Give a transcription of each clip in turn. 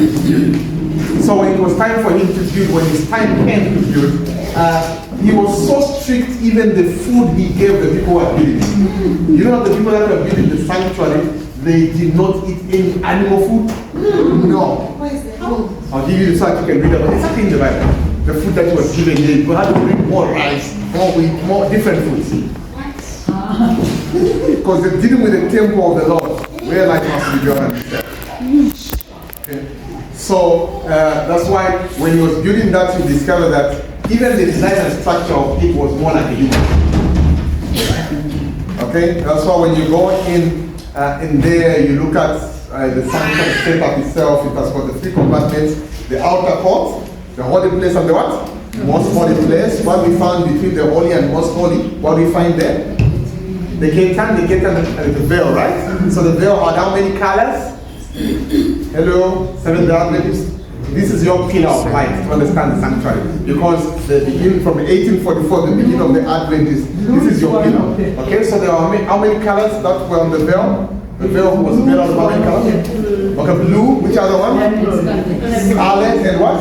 sanctuary to build. So when it was time for him to build, when his time came to build, he was so strict, even the food he gave the people who were building. You know the people that were building the sanctuary, they did not eat any animal food? No. I'll give you the so you can read about it. It's actually in the Bible. The food that was given here, you had to bring more rice, more wheat, more different foods. Because they're dealing with the temple of the Lord, where life must be done. Okay. So that's why when he was building that, you discover that even the design and structure of it was more like a human. Okay, that's why when you go in there, you look at the sanctuary setup itself. It has got the 3 compartments: the outer court, the holy place, and the what? Most holy place. What we found between the holy and most holy, what we find there? The curtain, and the veil, right? So the veil had how many colors? Hello, Seventh-day Adventists. This is your pillar of light to understand the sanctuary. Because the beginning from 1844, the beginning of the Adventists, this is your pillar. Okay, so there are how many colors that were on the veil? The veil was made out of how many colors? Okay, blue, which other one? Scarlet and what?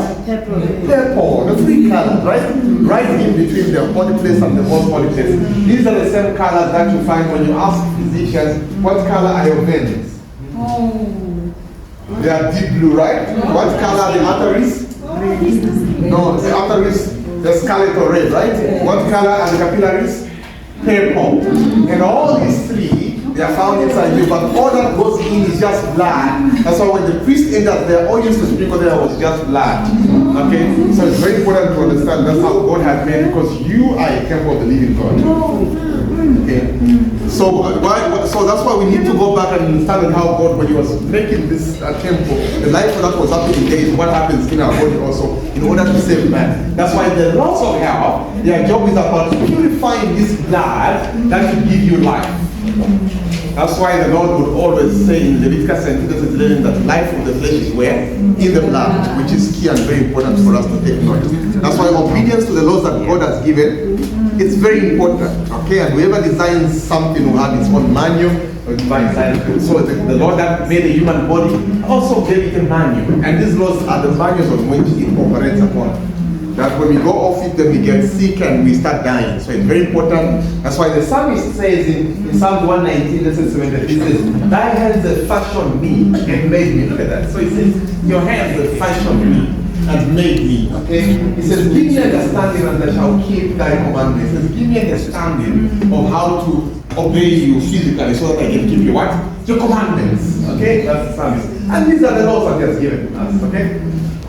Purple. The 3 colors, right? Right in between the holy place and the most holy place. These are the same colors that you find when you ask physicians, what color are your veins? They are deep blue, right? What color are the arteries? No, the arteries, the scarlet or red, right? What color are the capillaries? Purple. And all these 3, they are found inside you, but all that goes in is just blood. That's why when the priest entered there, all used to sprinkle there was just blood. Okay? So it's very important to understand that's how God had made, because you are a temple of the living God. Okay? So that's why we need to go back and understand how God, when he was making this temple, the life that was happening there is what happens in our body also, in order to save man. That's why the laws of hell, their job is about purifying this blood that will give you life. That's why the Lord would always say in Leviticus 11 that life of the flesh is where? In the blood, which is key and very important for us to take notice. That's why obedience to the laws that God has given, it's very important. Okay, and whoever designs something will have its own manual or divine design. So the Lord that made a human body also gave it a manual. And these laws are the manuals of which it operates upon. That when we go off it, then we get sick and we start dying. So it's very important. That's why the psalmist says in Psalm 119, verse 7, he says, thy hands have fashioned me and made me. Look at that. So he says, your hands have fashioned me and made me. Okay? He says, give me understanding and I shall keep thy commandments. He says, give me understanding of how to obey you physically so that I can keep your what? Your commandments. Okay? That's the psalmist. And these are the laws that he has given us. Okay?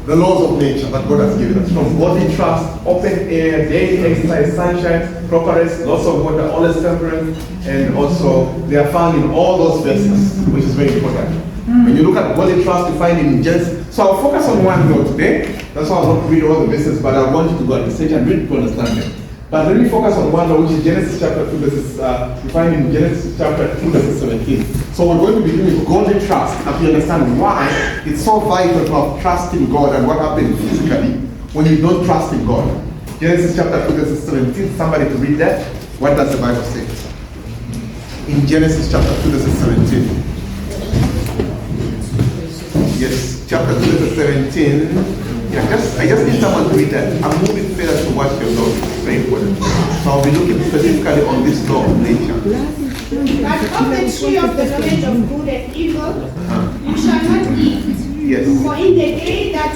The laws of nature that God has given us. From godly trust, open air, daily exercise, sunshine, proper rest, loss of water, always temperance, and also they are found in all those verses, which is very important. When you look at godly trust, you find it in Genesis. So I'll focus on one note today. That's why I'll not read all the verses, but I want you to go and research and read to understand them. But let me focus on one note, which is Genesis chapter 2, verses, you find in Genesis chapter 2, verses 17. So we're going to be doing godly trust, and you understand why it's so vital to have trust in God and what happens physically when you don't trust in God. Genesis chapter 2, verses 17. Somebody to read that. What does the Bible say? In Genesis chapter 2, verses 17. Yes, chapter 2, verses 17. Yeah, I just need someone to read that. I'm moving further to watch your law. It's very important. So I'll be looking specifically on this law of nature. But of the tree of the knowledge of good and evil, you shall not eat. Yes. For in the day that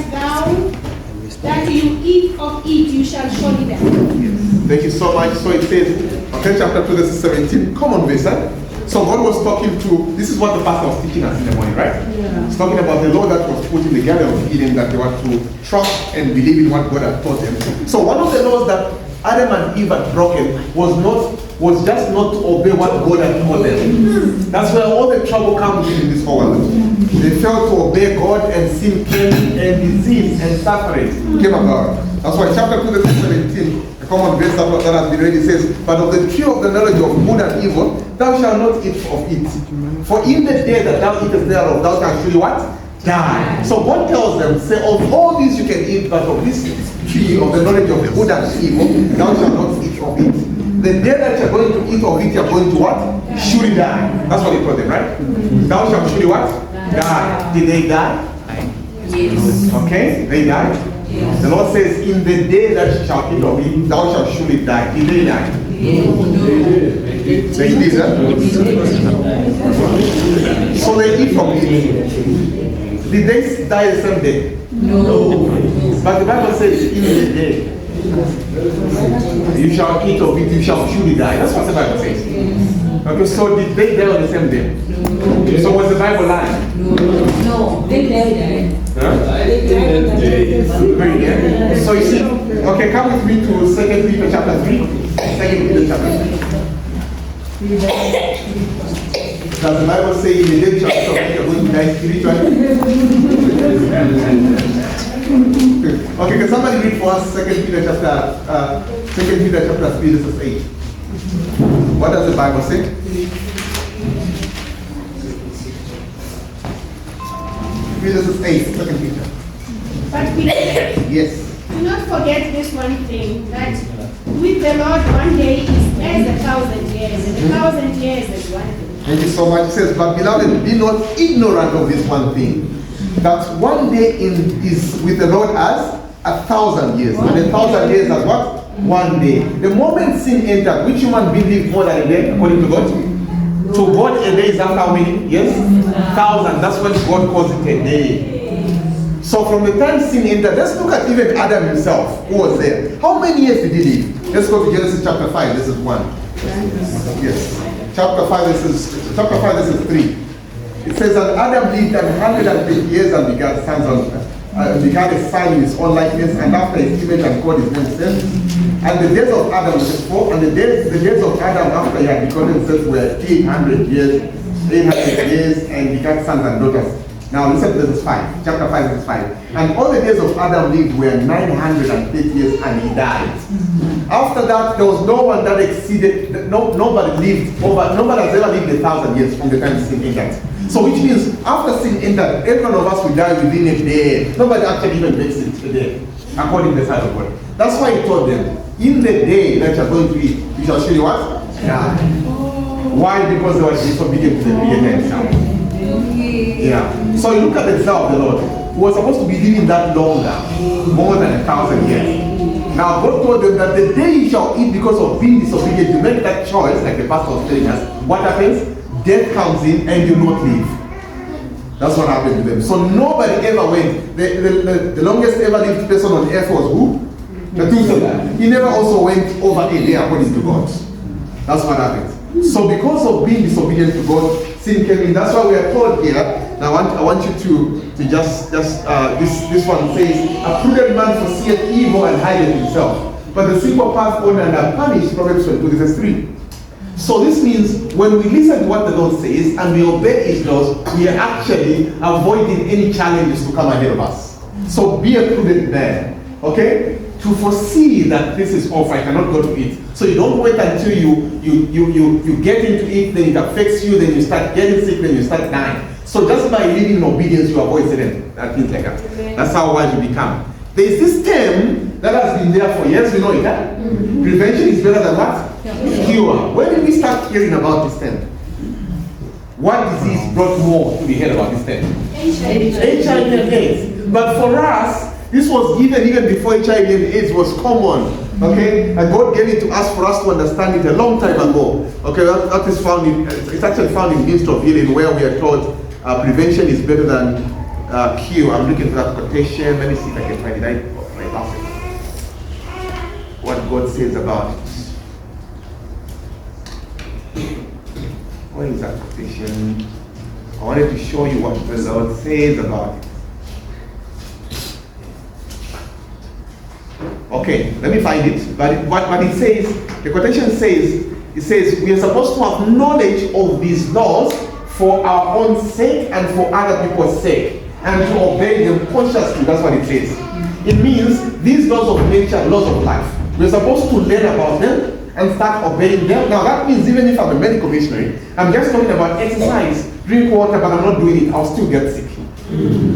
you eat of it, you shall surely die. Yes. Thank you so much. So it says, okay, chapter 2, verse 17. Come on, Vesa. So God was talking to, this is what the pastor was teaching us in the morning, right? Yeah. He's talking about the law that was put in the Garden of Eden, that they were to trust and believe in what God had taught them. So one of the laws that Adam and Eve had broken was just not to obey what God had taught them. That's where all the trouble comes in this whole world. They failed to obey God, and sin came, and disease and suffering came about. That's why chapter 2, verse 17, a common verse that has been read, says, but of the tree of the knowledge of good and evil, thou shalt not eat of it. For in the day that thou eatest thereof, thou shalt surely what? Die. So God tells them, say, of all these you can eat, but of this tree of the knowledge of good and evil, thou shalt not eat of it. The day that you're going to eat of it, you're going to what? Surely die. That's what he told them, right? Thou shalt surely what? Die. Did they die? Yes. Okay? They died. Yes. The Lord says, in the day that you shall eat of it, thou shalt surely die. Did they die? Yes. They did that? So they eat from it. Did they die the same day? No. But the Bible says, in the day you shall eat of it, you shall surely die. That's what the Bible says. Okay, so did they die on the same day? So was the Bible lying? No. They died. Huh? Very good. So you see, okay, come with me to 2 Peter chapter 3. 2 Peter chapter 3. Does the Bible say in the day you shall eat of it, you're going to die spiritually? Okay, can somebody read for us 2 Peter chapter 3 verses 8? What does the Bible say? Verses 8, 2 Peter. But beloved, Yes. do not forget this one thing, that with the Lord 1 day is as 1,000 years, and 1,000 years is 1 day. Thank you so much. It says, but beloved, be not ignorant of this one thing, that 1 day is with the Lord as 1,000 years, and 1,000 years as what? 1 day. The moment sin entered, which human being lived more than a day, according to God? To God, a day is after how many years? 1,000. That's when God calls it a day. So from the time sin entered, let's look at even Adam himself, who was there. How many years did he live? Let's go to Genesis chapter 5. This is 1. Yes. Chapter 5, this is 3. It says that Adam lived 150 years and begat sons and begat a son in his own likeness, and after his image and called his name Seth. And the days of Adam was 4, and the days of Adam after he had begotten Seth were 800 years, and begat sons and daughters. Now listen to verse 5, chapter 5, verse 5. And all the days of Adam lived were 930 years, and he died. After that, there was no one that exceeded, nobody has ever lived 1,000 years from the time sin entered. So which means, after sin entered, every one of us will die within a day. Nobody actually even makes it a day, according to the side of God. That's why he told them, in the day that you're going to eat, you shall surely what? Die. Why? Because they were disobedient to the Creator himself. Yeah. So you look at the example of the Lord, who was supposed to be living that longer, more than 1,000 years. Now God told them that the day you shall eat because of being disobedient, you make that choice, like the pastor was telling us, what happens? Death comes in and you not live. That's what happened to them. So nobody ever went. The longest ever lived person on earth was who? Methuselah. He never also went over a day according to God. That's what happened. So because of being disobedient to God, sin came in. That's why we are told here. Now I want you to just this one says, a prudent man foreseeth evil and hideth himself, but the simple pass on and are punished. Proverbs 22 verse 3. So this means when we listen to what the Lord says and we obey His laws, we are actually avoiding any challenges to come ahead of us. So be a prudent man, okay? To foresee that this is off, I cannot go to it. So you don't wait until you get into it, then it affects you, then you start getting sick, then you start dying. So just by living in obedience, you avoid certain things like that. That's how wise you become. There is this term that has been there for years, we know it, huh? Prevention is better than what? Cure. When did we start hearing about this term? What disease brought more to be heard about this term? HIV and AIDS. But for us, this was given even before HIV and AIDS was common. Okay? And God gave it to us for us to understand it a long time ago. Okay, that is found in, it's actually found in Ministry of Healing, where we are told prevention is better than cure. I'm looking for that quotation. Let me see if I can find it. What God says about it. Where is that quotation? I wanted to show you what the Lord says about it. Okay, let me find it. But what it says, the quotation says, it says, we are supposed to have knowledge of these laws for our own sake and for other people's sake, and to obey them consciously. That's what it says. It means these laws of nature, laws of life, we're supposed to learn about them and start obeying them. Now that means even if I'm a medical missionary, I'm just talking about exercise, drink water, but I'm not doing it, I'll still get sick.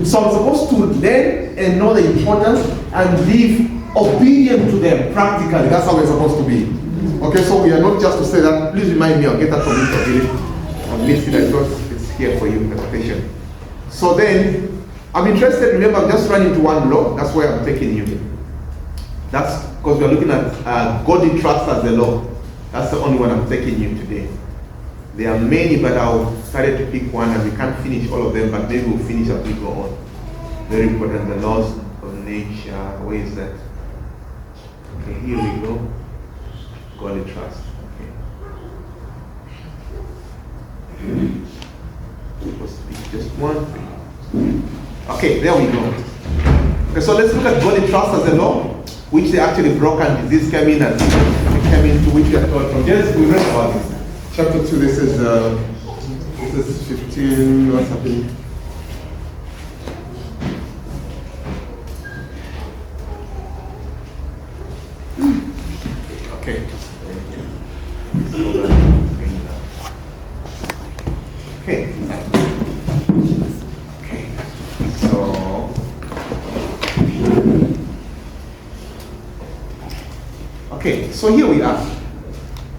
So I'm supposed to learn and know the importance and live obedient to them practically. That's how we're supposed to be. Okay, so we are not just to say that. Please remind me, I'll get that from you. I'll miss it, I thought it's here for you, the quotation. So then, I'm interested, remember, I'm just running to one law. That's where I'm taking you. That's because we're looking at godly trust as the law. That's the only one I'm taking you today. There are many, but I'll started to pick one, and we can't finish all of them, but maybe we'll finish as we go on. Very important, the laws of nature. Where is that? Okay, here we go. Godly trust. Okay. Supposed to be just one thing. Okay, there we go. Okay, so let's look at godly trust as a law, which they actually broke, and disease came in, and came into which we are taught from. Yes, we read about this. Chapter 2, this is 15, what's happening? Okay. Okay. Okay. So okay, so here we are.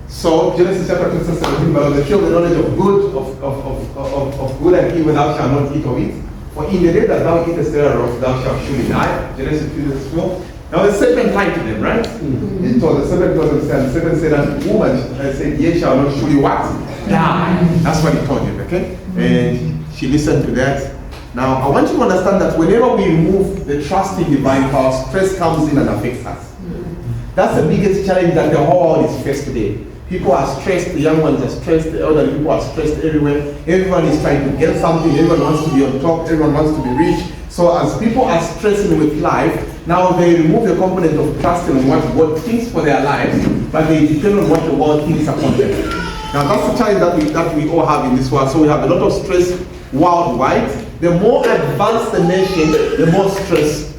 So Genesis chapter 2 says 17, but of the tree of the knowledge of good, of good and evil thou shalt not eat of it. For in the day that thou eatest thereof, thou shalt surely die. Genesis 2 verse 4. Now the serpent lied to them, right? It told the serpent told them, the serpent said unto the woman, I said, ye shall not surely what? Die. That's what he told him, okay? And she listened to that. Now I want you to understand that whenever we remove the trust in divine power, stress comes in and affects us. That's the biggest challenge that the whole world is faced today. People are stressed, the young ones are stressed, the elderly people are stressed everywhere. Everyone is trying to get something, everyone wants to be on top, everyone wants to be rich. So as people are stressing with life, now they remove the component of trusting on what God thinks for their lives, but they depend on what the world thinks upon them. Now that's the challenge that we all have in this world. So we have a lot of stress worldwide. The more advanced the nation, the more stress.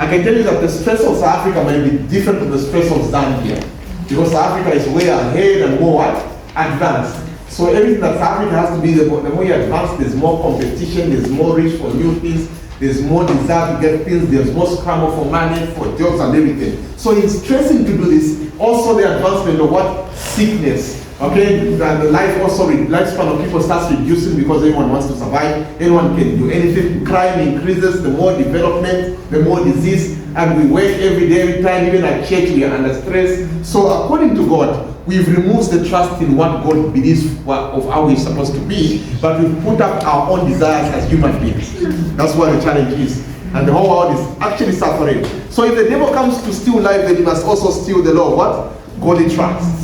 I can tell you that the stress of South Africa might be different from the stress of Zambia. Because South Africa is way ahead and more what? Advanced. So everything that South Africa has to be, the more you advance, there's more competition, there's more reach for new things, there's more desire to get things, there's more scramble for money, for jobs and everything. So it's stressing to do this. Also the advancement of what? Sickness. Okay, and the lifespan of people starts reducing because everyone wants to survive. Anyone can do anything. Crime increases, the more development, the more disease, and we work every day, every time, even at church we are under stress. So according to God, we've removed the trust in what God believes of how we're supposed to be, but we've put up our own desires as human beings. That's what the challenge is. And the whole world is actually suffering. So if the devil comes to steal life, then he must also steal the law of what? Godly trust.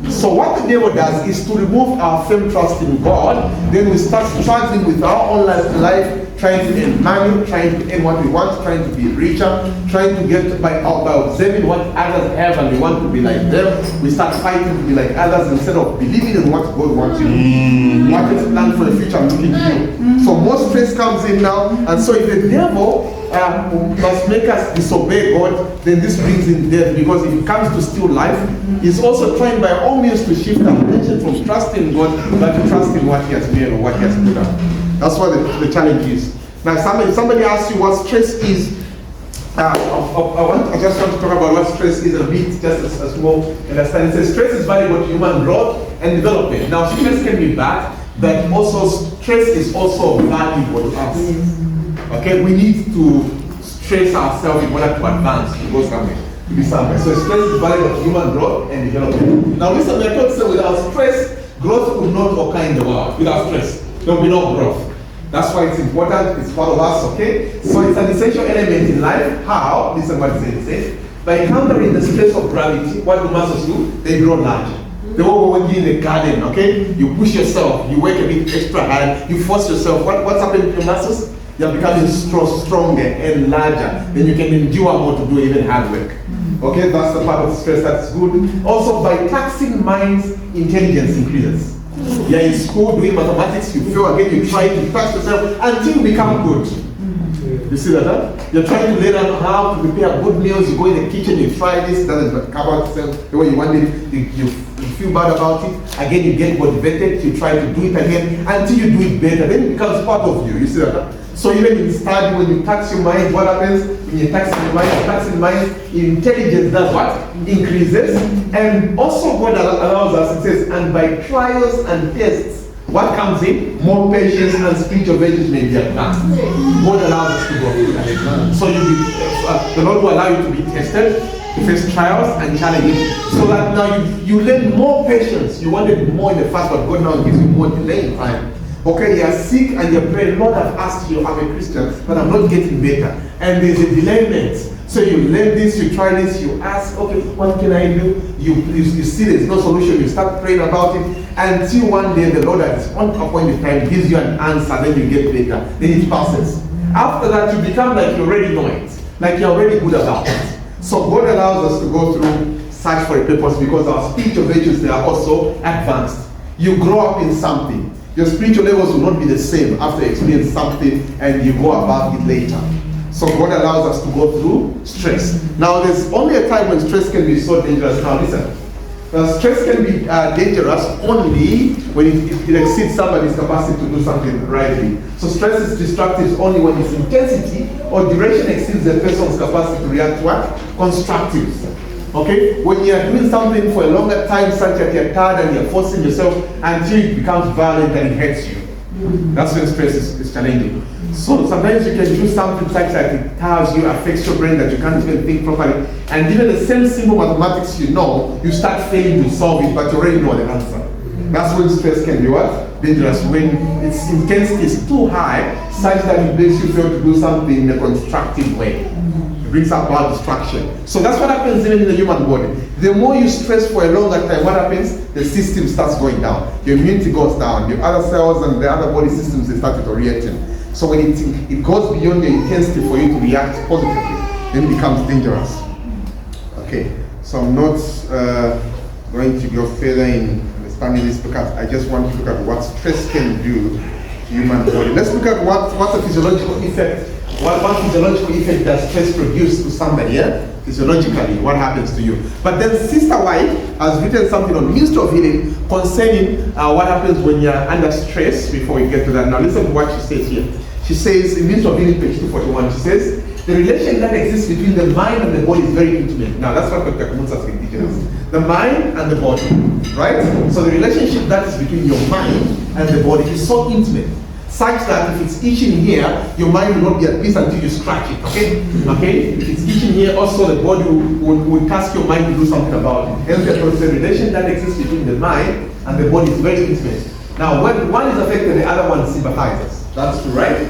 So what the devil does is to remove our firm trust in God. Then we start struggling with our own life, trying to earn money, trying to earn what we want, trying to be richer, trying to get by observing what others have and we want to be like them. We start fighting to be like others instead of believing in what God wants you to do. What is planned for the future, I'm looking to you. So more stress comes in now, and so if the devil must make us disobey God, then this brings in death, because if it comes to steal life, he's also trying by all means to shift our attention from trusting God, but to trust in what he has made or what he has put up. That's what the challenge is. Now, somebody asks you what stress is. I just want to talk about what stress is a bit, just a small understanding. It says stress is valuable to human growth and development. Now, stress can be bad, but also stress is also valuable to us. Okay, we need to stress ourselves in order to advance, to go somewhere, to be somewhere. So stress is valuable to human growth and development. Now, listen, we are taught to say without stress, growth could not occur in the world. Without stress, there will be no growth. That's why it's important, it's part of us, okay? So it's an essential element in life. How? Listen what it says. By countering the stress of gravity, what do muscles do? They grow larger. They will work in the garden, okay? You push yourself, you work a bit extra hard, you force yourself. What's happening to your muscles? You're becoming stronger and larger. Then you can endure more to do even hard work. Okay, that's the part of stress that's good. Also, by taxing mind's intelligence increases. You're in school doing mathematics, you fail again, you try to tax yourself until you become good. You see that? Huh? You're trying to learn how to prepare good meals, you go in the kitchen, you try this, doesn't come out the way you want it, you feel bad about it, again you get motivated, you try to do it again until you do it better, then it becomes part of you. You see that? Huh? So even in study, when you tax your mind, what happens? When you tax your mind, intelligence does what? Increases. And also God allows us, it says, and by trials and tests, What comes in? More patience and spiritual virtues may be advanced. God allows us to go through that. So the Lord will allow you to be tested, to face trials and challenges, so that now you learn more patience. You wanted more in the past, but God now gives you more delay in time. Okay, you are sick and you're praying, Lord, I've asked you, I'm a Christian, but I'm not getting better. And there's a delayment. So you learn this, you try this, you ask, okay, what can I do? You see there's no solution, you start praying about it, until one day the Lord at one point in time gives you an answer, then you get better, then it passes. After that, you become like you already know it, like you're already good about it. So God allows us to go through search for a purpose, because our spiritual virtues, they are also advanced. You grow up in something. Your spiritual levels will not be the same after you experience something and you go above it later. So God allows us to go through stress. Now there's only a time when stress can be so dangerous. Now listen, stress can be dangerous only when it exceeds somebody's capacity to do something rightly. So stress is destructive only when its intensity or duration exceeds the person's capacity to react to what? Constructive. Okay? When you are doing something for a longer time such that you're tired and you're forcing yourself until it becomes violent and it hurts you. That's when stress is challenging. So sometimes you can do something such that it tires you, affects your brain, that you can't even think properly. And even the same simple mathematics you know, you start failing to solve it, but you already know the answer. That's when stress can be what? Dangerous. When its intensity is too high, such that it makes you fail to do something in a constructive way. It brings about distraction. So that's what happens even in the human body. The more you stress for a longer time, what happens? The system starts going down. Your immunity goes down. Your other cells and the other body systems, they start reacting. So when it goes beyond the intensity for you to react positively, then it becomes dangerous. Okay, so I'm not going to go further in understanding this, because I just want to look at what stress can do to human body. Let's look at what's the physiological effect. What physiological effect does stress produce to somebody? Yeah? Physiologically, what happens to you? But then Sister White has written something on Ministry of Healing concerning what happens when you're under stress. Before we get to that, now listen to what she says here. She says in Ministry of Healing, page 241, she says, the relation that exists between the mind and the body is very intimate. Now that's what Dr. Kumutsa has been teaching us. The mind and the body, right? So the relationship that is between your mind and the body is so intimate, such that if it's itching here, your mind will not be at peace until you scratch it, okay? Okay? If it's itching here, also the body will task your mind to do something about it. Hence, the relation that exists between the mind and the body is very intimate. Now, when one is affected, the other one sympathizes. That's true, right?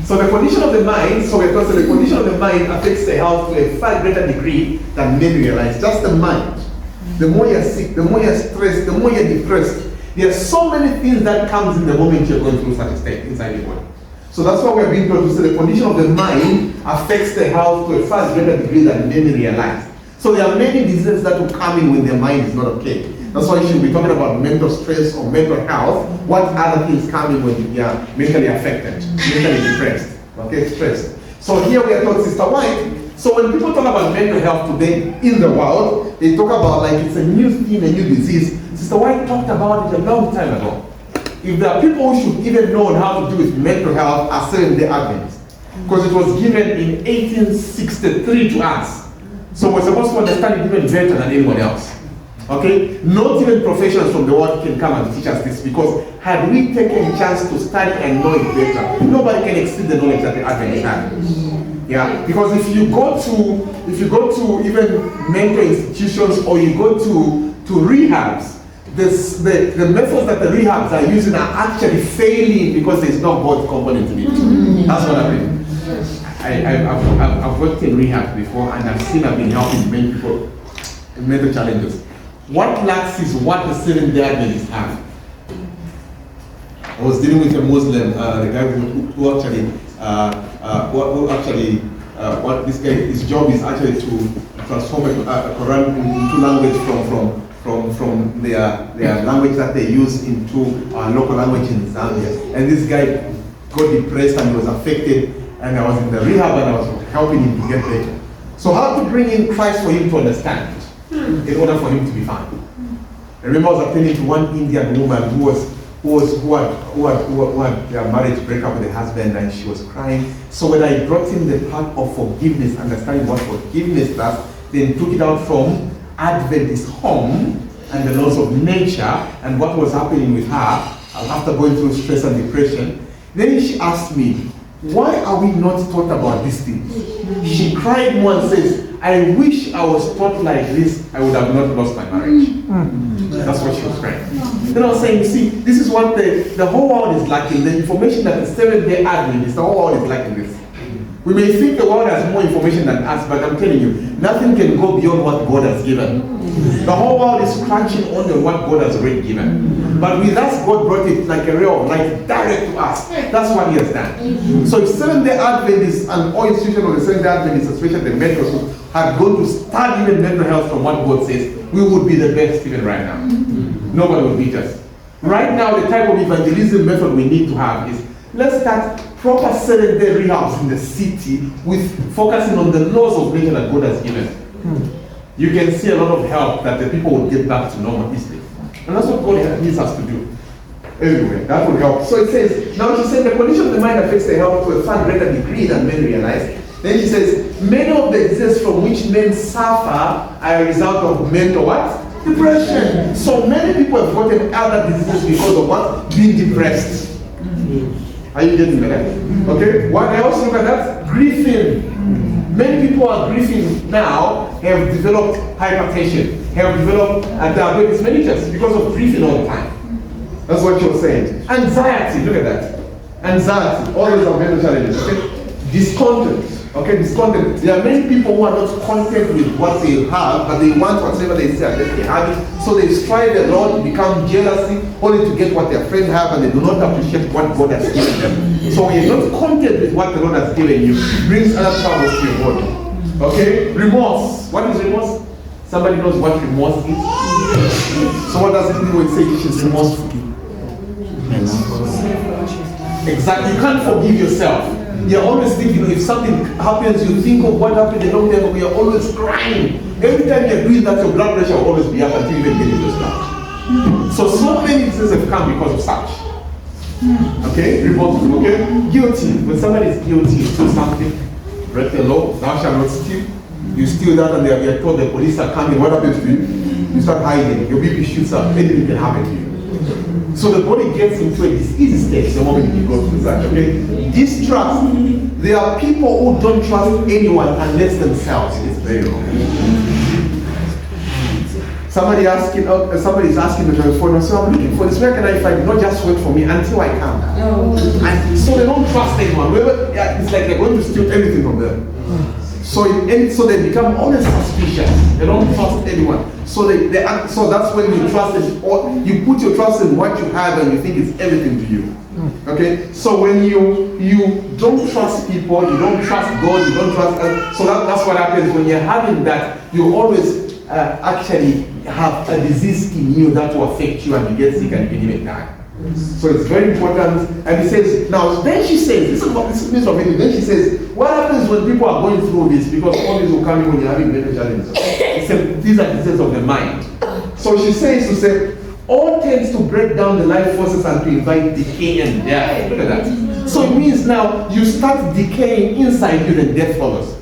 So the condition of the mind, the condition of the mind affects the health to a far greater degree than men realize. Just the mind. The more you're sick, the more you're stressed, the more you're depressed. There are so many things that comes in the moment you're going through such a state inside your body. So that's why we're being told to say the condition of the mind affects the health to a far greater degree than many realize. So there are many diseases that will come in when their mind is not okay. That's why you should be talking about mental stress or mental health. What other things come in when you are mentally affected, mentally depressed, okay, stressed. So here we are told, Sister White, so when people talk about mental health today in the world, they talk about like it's a new thing, a new disease. Sister White talked about it a long time ago. If there are people who should even know how to do with mental health, are Seventh-day Adventists. Because it was given in 1863 to us. So we're supposed to understand it even better than anyone else. Okay? Not even professionals from the world can come and teach us this, because had we taken a chance to study and know it better, nobody can exceed the knowledge that the Adventists have. Yeah, because if you go to even mental institutions, or you go to rehabs, the methods that the rehabs are using are actually failing because there's no God component in it. That's what I mean. I've worked in rehab before, and I've been helping many people with mental challenges. What lacks is what the Seventh-day Adventists have. I was dealing with a Muslim, the guy who actually, what this guy, his job is actually to transform a Quran into language from their language that they use into local language in Zambia. And this guy got depressed and he was affected, and I was in the rehab and I was helping him to get better. So how to bring in Christ for him to understand in order for him to be fine. I remember I was attending to one Indian woman who had their marriage break up with the husband, and she was crying. So when I brought in the part of forgiveness, understanding what forgiveness does, then took it out from Adventist home and the laws of nature and what was happening with her, after going through stress and depression. Then she asked me, why are we not taught about these things? She cried more and says, I wish I was taught like this, I would have not lost my marriage. That's what she was crying. Then I was saying, you see, this is what the whole world is lacking. The information that the Seventh-day Adventists, the whole world is lacking this. We may think the world has more information than us, but I'm telling you, nothing can go beyond what God has given. The whole world is crunching on what God has already given. But with us, God brought it like a ray of light direct to us. That's what He has done. So if Seventh-day Adventists and all institutions of the Seventh-day Adventists, especially the medical schools, had gone to study even mental health from what God says, we would be the best even right now. Nobody would beat us. Right now, the type of evangelism method we need to have is, let's start proper 7-day rehabs in the city with focusing on the laws of nature that God has given. You can see a lot of help that the people will get back to normal easily. And that's what God needs us to do. Anyway, that will help. So it says, now she said the condition of the mind affects the health to a far greater degree than men realize. Then she says, many of the diseases from which men suffer are a result of mental what? Depression. So many people have gotten other diseases because of what? Being depressed. Are you getting that? Okay. What else? Look at that. Grieving. Many people are grieving now, have developed hypertension, have developed diabetes mellitus because of grieving all the time. That's what you're saying. Anxiety. Look at that. Anxiety. All those are mental challenges. Okay. Discontent. Okay, discontent. There are many people who are not content with what they have, but they want whatever they say that they have it. So they strive a lot, become jealousy, only to get what their friends have, and they do not appreciate what God has given them. So when you're not content with what the Lord has given you, it brings other troubles to your body. Okay? Remorse. What is remorse? Somebody knows what remorse is? So what does it mean when you say she's remorseful? Exactly. You can't forgive yourself. You're always thinking, if something happens, you think of what happened a long time ago, you're always crying. Every time you're doing that, your blood pressure will always be up until you even get into stuff. So many diseases have come because of such. Okay? Remorseful, okay? Guilty. When somebody is guilty, you do something, break the law, thou shalt not steal. You steal that and they are told the police are coming. What happens to you? You start hiding. Your BP shoots up. Anything can happen to you. So the body gets into a disease state the moment you go through that, okay? Distrust. There are people who don't trust anyone unless themselves. It's very wrong. Somebody's asking me to phone, so I'm looking for this. Where can I find it? Not just wait for me until I come. And so they don't trust anyone. It's like they're going to steal everything from them. So they become always suspicious. They don't trust anyone. So so that's when you trust them, or you put your trust in what you have and you think it's everything to you. Okay? So when you don't trust people, you don't trust God, you don't trust so that's what happens when you're having that. You always actually have a disease in you that will affect you and you get sick and you can even die. So it's very important. And he says, then she says, this is of it. Then she says, what happens when people are going through this? Because all this will come in when you're having mental challenges. These are diseases of the mind. So she says to say, all tends to break down the life forces and to invite decay and death. Look at that. So it means now you start decaying inside you and death follows.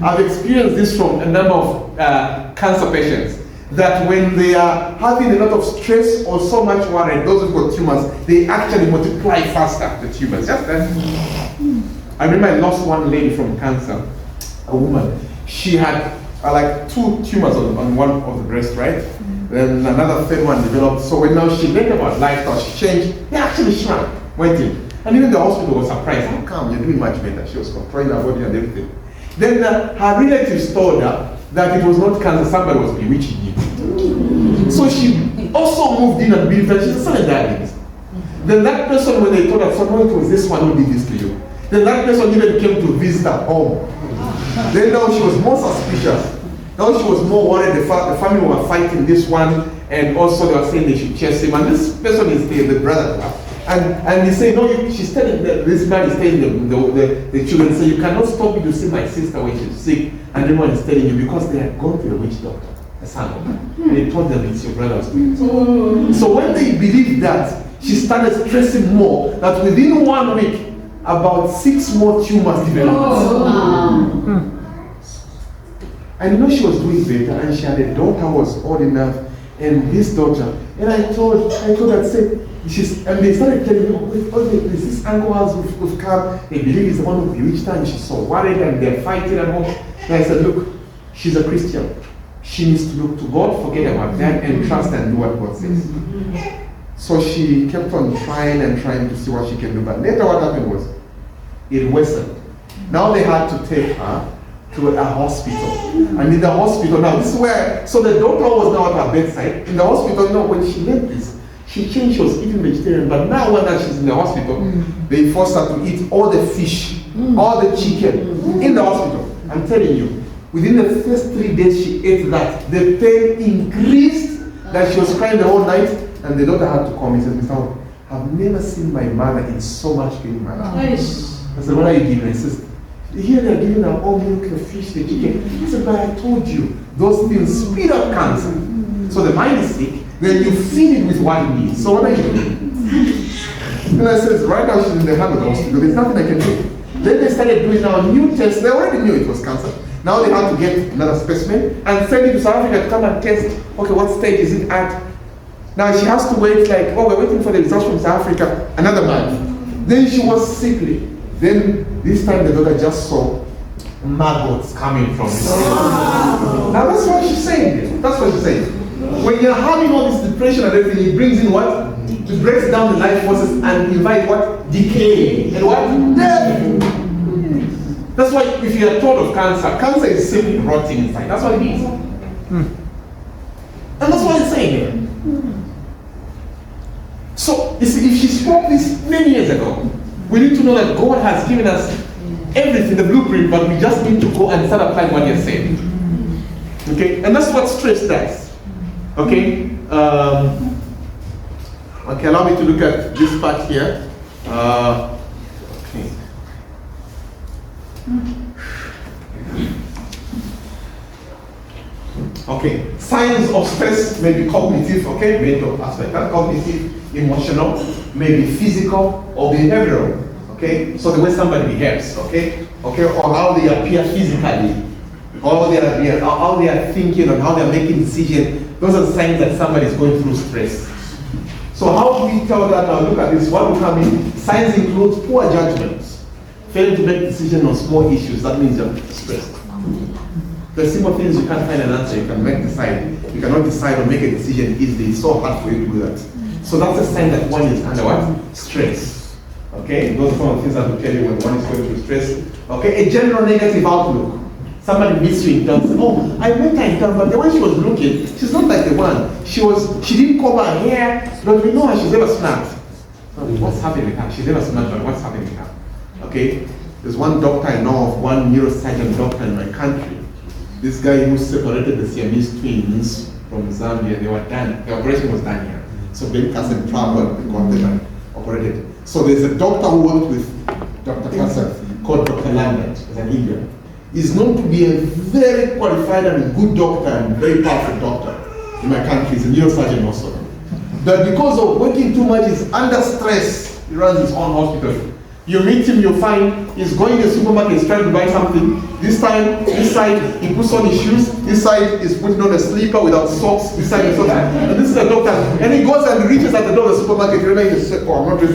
I've experienced this from a number of cancer patients. That when they are having a lot of stress or so much worry, those who've got tumors, they actually multiply faster, the tumors. Just that. I remember I lost one lady from cancer, a woman. She had like 2 tumors on one of the breast, right? Then another third one developed. So when now she learned about lifestyle, she changed. They actually shrunk, went in. And even the hospital was surprised. How come? You're doing much better. She was controlling her body and everything. Then her relatives told her that it was not cancer, somebody was bewitching you. So she also moved in and believed that she's a diabetes. Then that person, when they told her, someone, it was this one who did this to you. Then that person even came to visit her home. Then now she was more suspicious. Now she was more worried. The family were fighting this one, and also they were saying they should chase him. And this person is the brother to her. And they say, no, she's telling this man is telling the children, say, you cannot stop me to see my sister when she's sick. And everyone is telling you because they had gone to the witch doctor, a son of her. And they told them it's your brother's doing. So when they believed that, she started stressing more that within 1 week, about 6 more tumors developed. And she was doing better, and she had a daughter who was old enough, And this daughter, and I told her, say, and they started telling me, oh, there's this uncle who's come, they believe he's the one who bewitched her, and she's so worried, and they're fighting and all. And I said, look, she's a Christian. She needs to look to God, forget about that, and trust and do what God says. So she kept on trying to see what she can do. But later what happened was, it worsened. Now they had to take her to a hospital. And in the hospital, now this is where, so the doctor was now at her bedside. In the hospital, when she learned this, she changed, she was eating vegetarian. But now when she's in the hospital, they forced her to eat all the fish, all the chicken in the hospital. I'm telling you, within the first 3 days she ate that, the pain increased, that she was crying the whole night. And the doctor had to call me and said, Mr. Howard, I've never seen my mother in so much pain in my life. I said, what are you giving? I said, here they're giving her all milk, the fish, the chicken. He said, but I told you, those things speed up cancer. So the mind is sick, then you feed it with what it needs. So what are you doing? And I said, right now she's in the hand of the hospital, there's nothing I can do. Then they started doing now new tests. They already knew it was cancer. Now they had to get another specimen and send it to South Africa to come and test, okay, what stage is it at? Now she has to wait we're waiting for the results from South Africa another month. Then she was sickly. Then this time the doctor just saw maggots coming from it. Now that's what she's saying. That's what she's saying. When you're having all this depression and everything, it brings in what? It breaks down the life forces and invite what? Decay. And what? Death. That's why if you are told of cancer is simply rotting inside. That's what it is. And that's what it's saying here. So, you see, if she spoke this many years ago, we need to know that God has given us everything, the blueprint, but we just need to go and start applying what He has said. Okay? And that's what stress does. Okay? Okay, allow me to look at this part here. Okay. Okay, signs of stress may be cognitive, okay, mental aspect, and cognitive, emotional, maybe physical or behavioral, okay, so the way somebody behaves, okay, or how they appear physically, how they are thinking and how they are making decisions. Those are signs that somebody is going through stress. So how do we tell that? Now look at this. What will come in? Signs include poor judgments, failing to make decisions on small issues. That means you're stressed. The simple things you can't find an answer, you cannot decide or make a decision easily. It's so hard for you to do that. So that's a sign that one is under what? Stress. Okay? Those are some of the things I will tell you when one is going through stress. Okay? A general negative outlook. Somebody meets you in town, says, oh, I met her in town, but the way she was looking, she's not like the one. She didn't comb her hair, but we know her, she's never smart. What's happening with her? She's never smart, but what's happening with her? Okay? There's one doctor I know of, one neurosurgeon doctor in my country. This guy who separated the Siamese twins from Zambia, they were done, the operation was done here. So Ben Kasem traveled and got them and operated. So there's a doctor who worked with Dr. Kasem called Dr. Lambert, he's an Indian. He's known to be a very qualified and good doctor and very powerful doctor in my country. He's a neurosurgeon also. But because of working too much, he's under stress. He runs his own hospital. You meet him, you find he's going to the supermarket, he's trying to buy something. This time, this side, he puts on his shoes. This side is putting on a slipper without socks. This side is socks. And this is the doctor. And he goes and reaches at the door of the supermarket.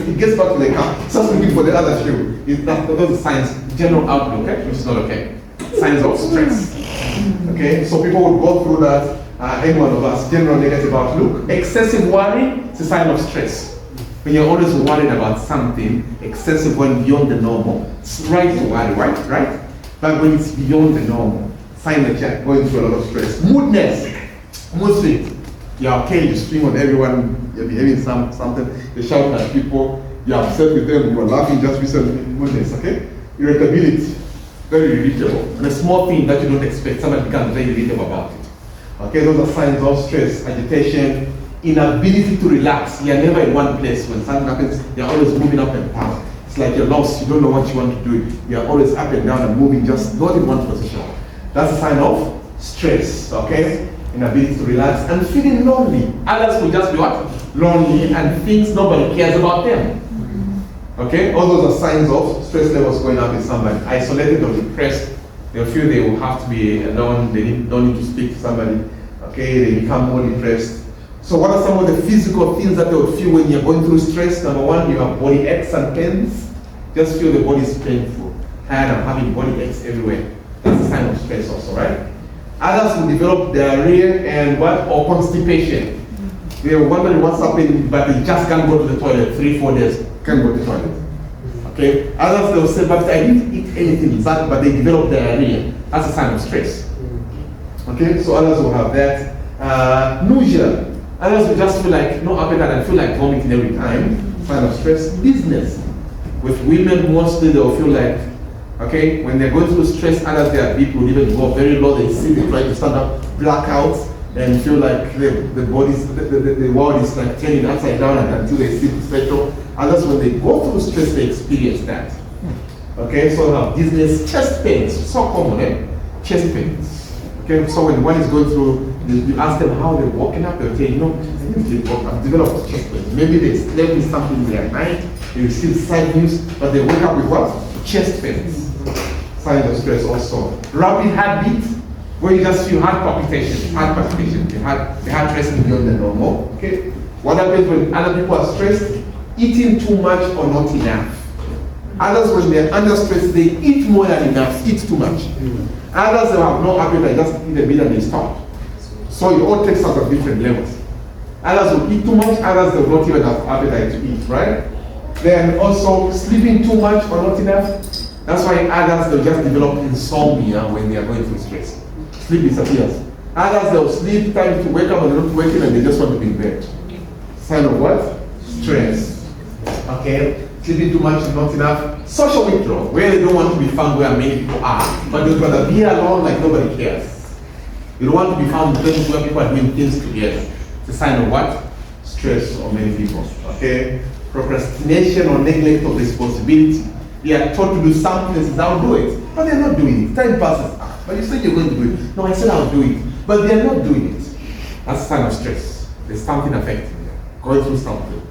He gets back to the car. Starts looking for the other shoe. Those are signs, general outlook, okay? Which is not okay. Signs of stress. Okay? So people will go through that. Any one of us, general negative outlook. Excessive worry is a sign of stress. When you're always worried about something, excessive when beyond the normal, it's right to worry, right? But when it's beyond the normal, sign that you're going through a lot of stress. Moodness, mood swings. You're okay, you swing on everyone, you're behaving something, you're shouting at people, you're upset with them, you're laughing just recently. Moodness, okay? Irritability, very irritable. And a small thing that you don't expect, somebody becomes very irritable about it. Okay, those are signs of stress, agitation, inability to relax. You're never in one place. When something happens, you're always moving up and down. It's like you're lost. You don't know what you want to do. You're always up and down and moving, just not in one position. That's a sign of stress, okay? Inability to relax and feeling lonely. Others will just be what? Lonely and thinks nobody cares about them. Okay? All those are signs of stress levels going up in somebody. Isolated or depressed. They feel they will have to be alone. They don't need to speak to somebody. Okay? They become more depressed. So what are some of the physical things that they would feel when you're going through stress? Number one, you have body aches and pains. Just feel the body is painful. Tired and having body aches everywhere. That's a sign of stress also, right? Others will develop diarrhea and what? Or constipation. They're wondering what's happening, but they just can't go to the toilet. 3-4 days, can't go to the toilet. Okay? Others, they'll say, but I didn't eat anything bad, but they develop diarrhea. That's a sign of stress. Okay? So others will have that. Nausea. Others will just feel like no appetite and feel like vomiting every time. Sign of stress. Dizziness. With women, mostly they'll feel like, okay, when they're going through stress, others, their BP will even go very low. They see they try to stand up, blackouts, and feel like the world is like turning upside down until they see the spectrum. Others, when they go through stress, they experience that. Okay, so they have dizziness, chest pains, so common, eh? Chest pains. Okay, so when one is going through, you ask them how they're walking up, they'll say, I've developed chest pains. Maybe they slept with something in their night, they receive side news, but they wake up with what? Chest pains. Signs of stress also. Rapid heartbeat, where you just feel heart palpitation, the heart racing beyond the normal. Okay. What happens when other people are stressed? Eating too much or not enough. Others, when they're under stress, they eat more than enough, eat too much. Others, they have no appetite, just eat a bit and they stop. So it all takes us at different levels. Others will eat too much, others they will not even have appetite to eat, right? Then also sleeping too much or not enough. That's why others they'll just develop insomnia when they are going through stress. Sleep disappears. Others they'll sleep, time to wake up and they're not waking and they just want to be in bed. Sign of what? Stress. Okay? Sleeping too much and not enough. Social withdrawal, where they don't want to be found where many people are, but they'd rather be alone like nobody cares. You don't want to be found in places where people are doing things together. It's a sign of what? Stress on many people. Okay? Procrastination or neglect of responsibility. They are taught to do something and say, I'll do it. But they're not doing it. Time passes. But you said you're going to do it. No, I said I'll do it. But they're not doing it. That's a sign of stress. There's something affecting them. Going through something.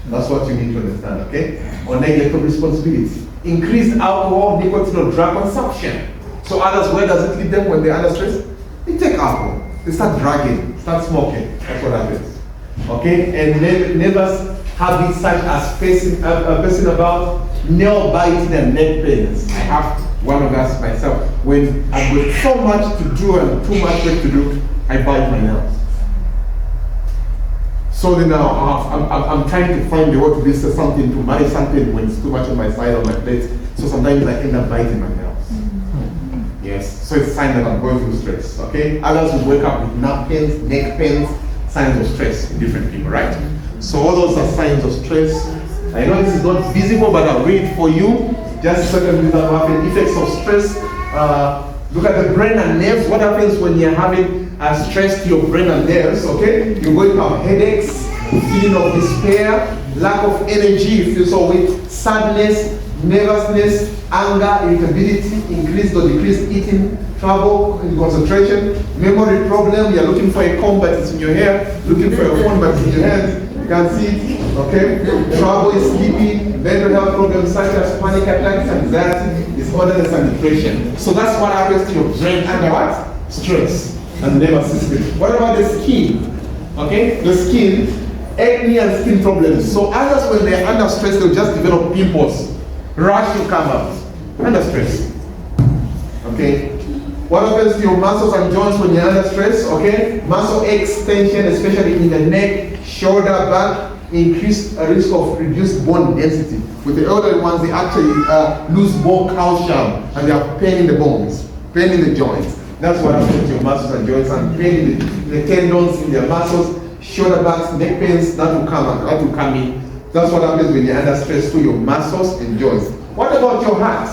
That's what you need to understand, okay? Or neglect of responsibility. Increased alcohol, nicotine, or drug consumption. So others, where does it lead them when they're under stress? They take alcohol. They start drugging, start smoking. That's what happens. Okay? And neighbors habits such as pacing about, nail biting and neck pains. I have one of those myself. When I've got so much to do and too much work to do, I bite my nails. So then now I'm trying to find a way to do something, to manage something when it's too much on my side or my plate. So sometimes I end up biting my nails. Yes, so it's a sign that I'm going through stress, okay? Others will wake up with neck pains, signs of stress in different people, right? So all those are signs of stress. I know this is not visible, but I'll read for you. Just certain things that happen. Effects of stress. Look at the brain and nerves. What happens when you're having stress to your brain and nerves, okay? You're going to have headaches, feeling of despair, lack of energy, you feel so weak, sadness, nervousness, anger, irritability, increased or decreased eating, trouble in concentration, memory problem. You're looking for a comb but it's in your hair, looking for a phone but it's in your hand. You can't see it, okay? Trouble is sleeping, mental health problems such as panic attacks, anxiety, disorders, and depression. So that's what happens to your brain under what? Stress and the nervous system. What about the skin? Okay, the skin, acne and skin problems. So others, when they're under stress, they'll just develop pimples. Rash will come out under stress. Okay. What happens to your muscles and joints when you're under stress? Okay. Muscle extension, especially in the neck, shoulder, back, increased risk of reduced bone density. With the elderly ones, they actually lose bone calcium and they have pain in the bones, pain in the joints. That's what happens to your muscles and joints, and pain in the tendons in their muscles, shoulder backs, neck pains. That will come in. That's what happens when you're under stress to your muscles and joints. What about your heart?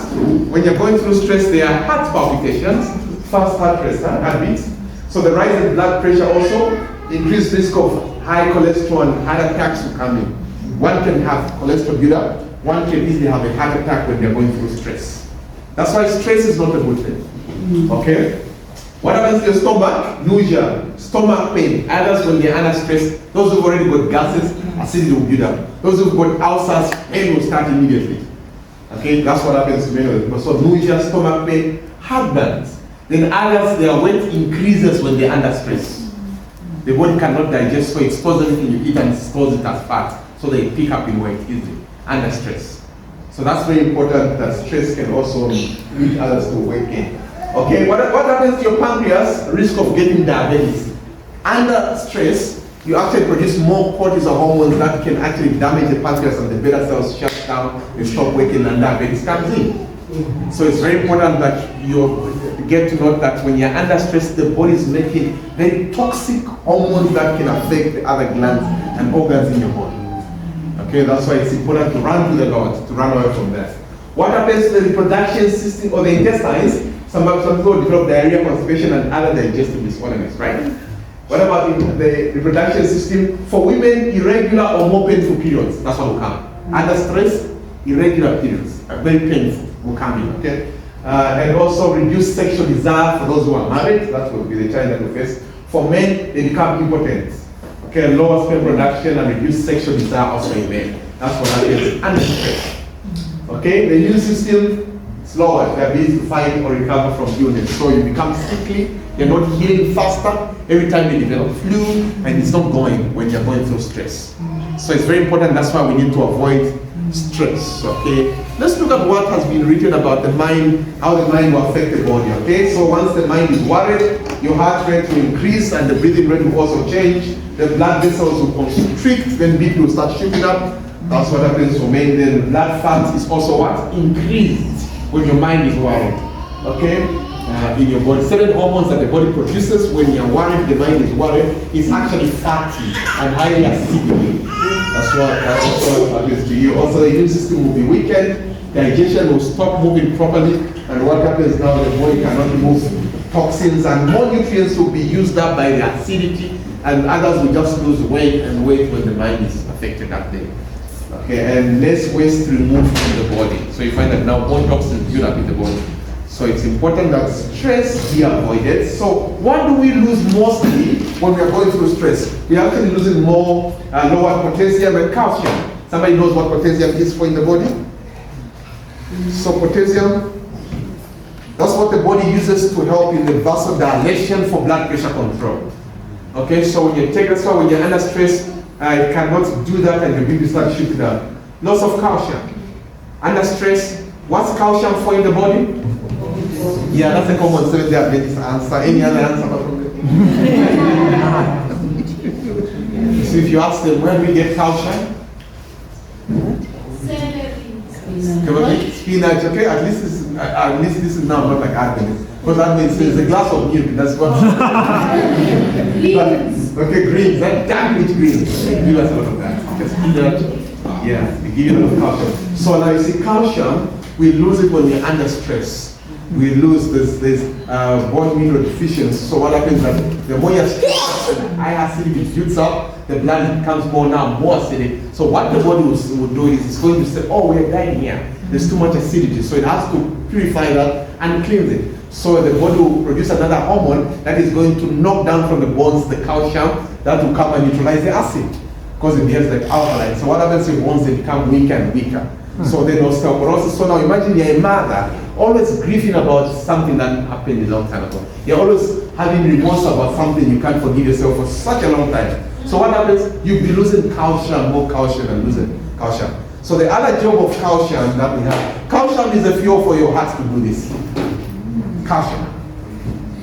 When you're going through stress, there are heart palpitations, fast heart rate, heartbeats. So the rise in blood pressure also, increased risk of high cholesterol and heart attacks will come in. One can have cholesterol buildup, one can easily have a heart attack when they're going through stress. That's why stress is not a good thing. Okay? What happens to your stomach? Nausea, stomach pain. Others, when they're under stress, those who've already got gases, acidity will build up. Those who've got ulcers, pain will start immediately. Okay, that's what happens to many of them. So nausea, stomach pain, heartburns. Then others, their weight increases when they're under stress. the body cannot digest, so it stores everything you eat and stores it as fat, so they pick up in weight easily under stress. So that's very important, that stress can also lead others to weight gain. Okay, what happens to your pancreas? Risk of getting diabetes. Under stress, you actually produce more cortisol hormones that can actually damage the pancreas, and the beta cells shut down, you stop working, and diabetes comes in. So it's very important that you get to know that when you're under stress, the body is making very toxic hormones that can affect the other glands and organs in your body. Okay, that's why it's important to run to the Lord, to run away from that. What happens to the reproduction system or the intestines? Some people develop diarrhea, constipation, and other digestive disorders, right? What about the reproduction system? For women, irregular or more painful periods, that's what will come. Under stress, irregular periods, very painful, will come in, okay? And also reduced sexual desire for those who are married, that will be the challenge that we face. For men, they become impotent. Okay, lower sperm production and reduced sexual desire also in men. That's what happens under stress. Okay, the immune system is lower, the ability to fight or recover from illness. So you become sickly, you're not healing faster every time you develop flu, and it's not going when you're going through stress. So it's very important, that's why we need to avoid stress. Okay, let's look at what has been written about the mind, how the mind will affect the body. Okay, so once the mind is worried, your heart rate will increase and the breathing rate will also change. The blood vessels will constrict, then BP will start shooting up. That's what happens for men. Then blood fat is also what? Increased when your mind is worried. Okay? In your body. Certain hormones that the body produces when you're worried, the mind is worried, is actually fatty and highly acidic. That's what happens to you. Also, the immune system will be weakened, digestion will stop moving properly, and what happens now, the body cannot move toxins, and more nutrients will be used up by the acidity, and others will just lose weight and weight when the mind is affected that day. Okay, and less waste removed from the body. So you find that now more toxins build up in the body. So it's important that stress be avoided. So what do we lose mostly when we are going through stress? We are actually losing more lower potassium and calcium. Somebody knows what potassium is for in the body? So potassium, that's what the body uses to help in the vasodilation for blood pressure control. Okay, so when you take, that's why when you're under stress, it cannot do that and your BP starts shooting up. Loss of calcium. Under stress, what's calcium for in the body? Yeah, that's a common Seventh-day Adventist answer. Any other answer apart from that? So if you ask them, where do we get calcium? Spinach, okay? At least this is now not like Adventist. Because that means there's a glass of milk, that's what. Okay, greens, that damn rich greens. Give us a lot of that. Just spinach. Yeah, they give you a lot of calcium. So now you see calcium, we lose it when we're under stress. We lose this bone mineral deficiency. So what happens is that the more you're stressed, the higher acidity builds up, the blood becomes more acidic. So what the body will do is it's going to say, oh, we're dying here. There's too much acidity. So it has to purify that and cleanse it. So the body will produce another hormone that is going to knock down from the bones the calcium that will come and neutralize the acid, because it behaves like alkaline. So what happens if once they become weaker and weaker? So then osteoporosis. So now imagine you're a mother always grieving about something that happened a long time ago. You're always having remorse about something you can't forgive yourself for such a long time. So what happens? You'll be losing calcium, more calcium, and losing calcium. So the other job of calcium that we have, calcium is the fuel for your heart to do this. Calcium.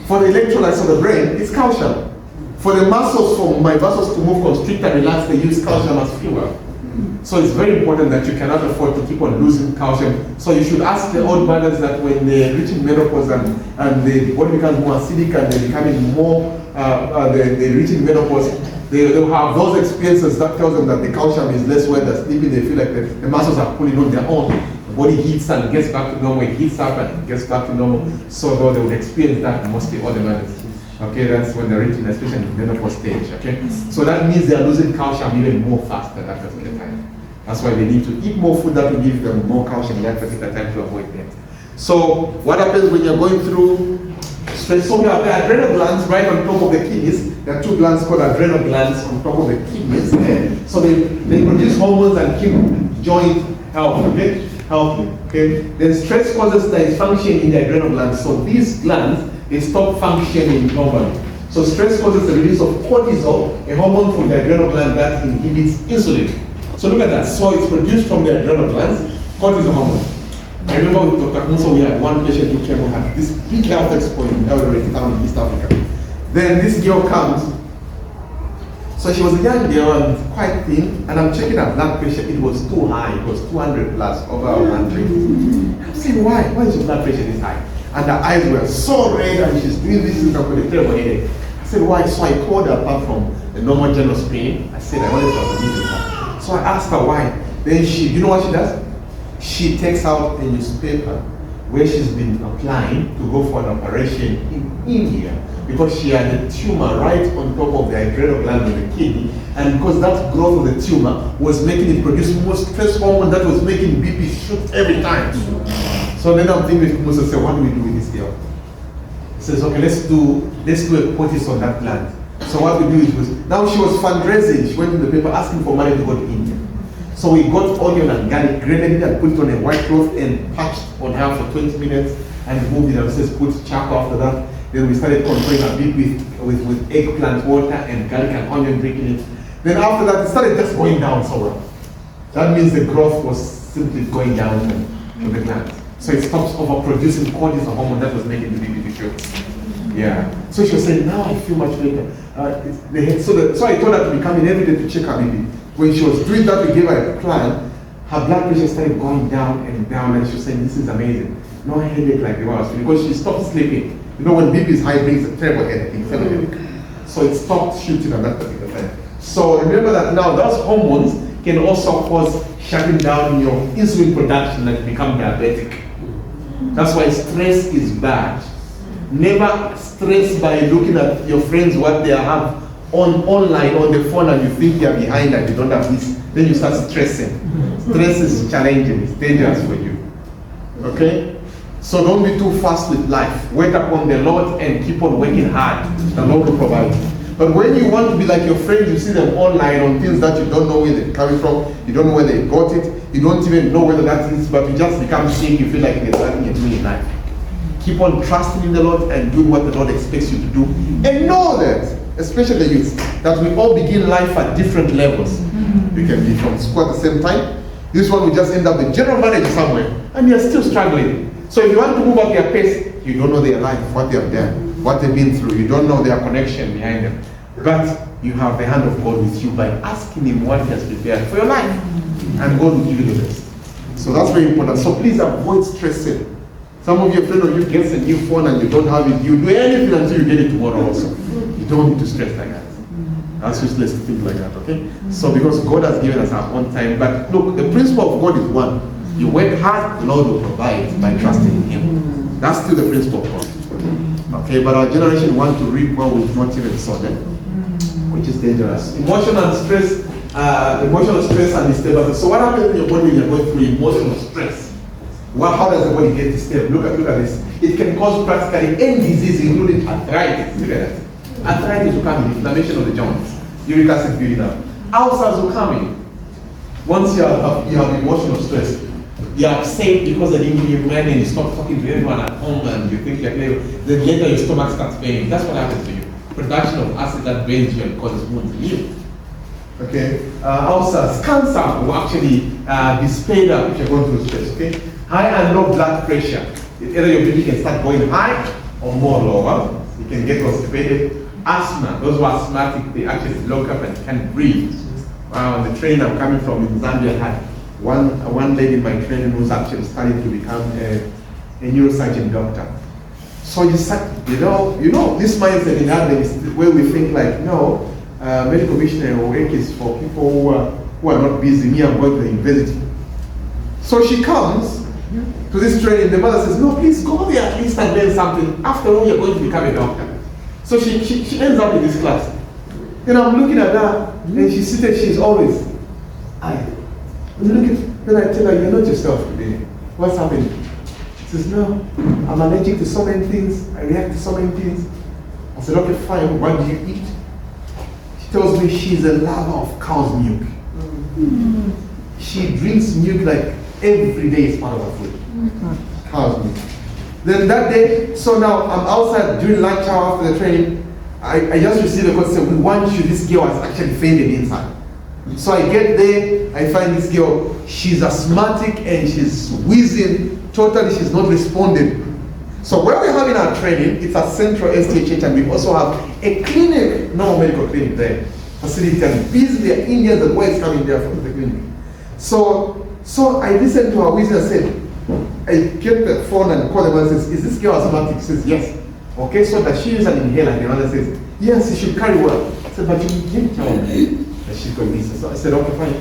For the electrolytes of the brain, it's calcium. For the muscles, for my muscles to move, constrict and relax, they use calcium as fuel. So it's very important that you cannot afford to keep on losing calcium. So you should ask the old mothers that when they're reaching menopause and the body becomes more acidic and they're becoming more, they're reaching menopause, they'll have those experiences that tells them that the calcium is less when they're sleeping. They feel like the muscles are pulling on their own. The body heats and gets back to normal, it heats up and gets back to normal. So they would experience that mostly all the mothers. Okay, that's when they're reaching, especially the menopause stage. Okay, so that means they're losing calcium even more faster that particular time. That's why they need to eat more food that will give them more calcium that particular time to avoid that. So what happens when you're going through stress? So we have the adrenal glands right on top of the kidneys. There are two glands called adrenal glands on top of the kidneys. So they produce hormones and keep joint healthy. Okay, healthy. Okay. Then stress causes dysfunction in the adrenal glands. So these glands, they stop functioning normally. So stress causes the release of cortisol, a hormone from the adrenal gland that inhibits insulin. So look at that. So it's produced from the adrenal glands, cortisol hormone. I remember with Dr. Musa, we had one patient who came and had this big health expo in Eldoret, town in East Africa. Then this girl comes. So she was a young girl and quite thin, and I'm checking her blood pressure. It was too high. It was 200 plus over 100. I'm saying, why? Why is your blood pressure this high? And her eyes were so red, and she's doing this with a terrible headache. I said, why? So I called her apart from the normal general screening. I said, I wanted to meet her. So I asked her why. Then you know what she does? She takes out a newspaper where she's been applying to go for an operation in India because she had a tumor right on top of the adrenal gland of the kidney, and because that growth of the tumor was making it produce more stress hormone that was making BP shoot every time. So then I'm thinking with Musa, say, what do we do with this girl? He says, okay, let's do a poultice on that gland. So what we do is, now she was fundraising. She went to the paper asking for money to go to India. So we got onion and garlic, grated it and put it on a white cloth and patched on her for 20 minutes and moved it and says put charcoal after that. Then we started controlling her BP with eggplant water and garlic and onion, drinking it. Then after that, it started just going down somewhere. That means the growth was simply going down to the gland. So it stops overproducing cortisol hormone that was making the BP shoot. Yeah. So she was saying, now I feel much better. So I told her to be coming every day to check her BP. When she was doing that, we gave her a plan. Her blood pressure started going down, and she was saying, this is amazing. No headache like the one I was feeling, because she stopped sleeping. You know, when BP is high, it brings a terrible headache. So it stopped shooting at that particular time. So remember that now those hormones can also cause shutting down your insulin production and become diabetic. That's why stress is bad. Never stress by looking at your friends, what they have online on the phone, and you think you're behind and you don't have this. Then you start stressing. Stress is challenging, it's dangerous for you. Okay? So don't be too fast with life. Wait upon the Lord and keep on working hard. The Lord will provide. But when you want to be like your friends, you see them online on things that you don't know where they're coming from, you don't know where they got it, you don't even know whether that is, but you just become sick, you feel like there's nothing you're doing in life. Keep on trusting in the Lord and do what the Lord expects you to do. And know that, especially the youth, that we all begin life at different levels. You can be from school at the same time. This one will just end up the general manager somewhere, and you're still struggling. So if you want to move up their pace, you don't know their life, what they have done, what they've been through. You don't know their connection behind them. But you have the hand of God with you by asking Him what He has prepared for your life. And God will give you the best. So that's very important. So please avoid stressing. Some of your friends of you gets a new phone and you don't have it. You do anything until you get it tomorrow also. You don't need to stress like that. That's useless to think like that, okay? So because God has given us our own time. But look, the principle of God is one. You work hard, the Lord will provide by trusting in Him. That's still the principle of God. Okay, but our generation wants to reap what we've not even sown, which is dangerous. Emotional stress and instability. So what happens in your body when you're going through emotional stress? Well, how does the body get this step? Look at this. It can cause practically any disease, including arthritis. Look at that. Arthritis will come in, inflammation of the joints, uric acid building up. Ulcers will come in. Once you have emotional stress, you're upset because they didn't give you money and you stop talking to everyone at home and you think you're clever. Then later your stomach starts paining. That's what happens to you. Production of acid that burns you and causes wounds in you. Okay? Ulcers, cancer will actually be sped up if you're going through stress. Okay? High and low blood pressure. Either your BP can start going high or more lower. You can get constipated. Asthma, those who are asthmatic, they actually lock up and can't breathe. The training I'm coming from in Zambia had one lady in my training who's actually studying to become a neurosurgeon doctor. So you know, this mindset in Ireland is where we think like, no, medical missionary work is for people who are not busy. Me, I'm going to the university. So she comes to this training. The mother says, no, please go there at least and learn something. After all, you're going to become a doctor. So she ends up in this class. Then I'm looking at her, and she's seated, she's always, then I tell her, you're not yourself today. What's happening? She says, no, I'm allergic to so many things. I react to so many things. I said, okay, fine, what do you eat? She tells me she's a lover of cow's milk. She drinks milk like every day is part of her food. Cow's milk. Then that day, so now I'm outside during lunch hour after the training. I just received a call saying, we want you, this girl has actually fainted inside. So I get there, I find this girl, she's asthmatic and she's wheezing, totally she's not responding. So where we're having our training, it's at Central STHH, and we also have a clinic, normal medical clinic there, facility, and busy, there are Indians and whites coming there for the clinic. So I listened to her wheezing and said, I get the phone and call them and says, is this girl asthmatic? She says, yes. Okay, so that she uses an inhaler, and the mother says, yes, she should carry well. I said, but you didn't tell me that she's going to be. So I said, okay, fine.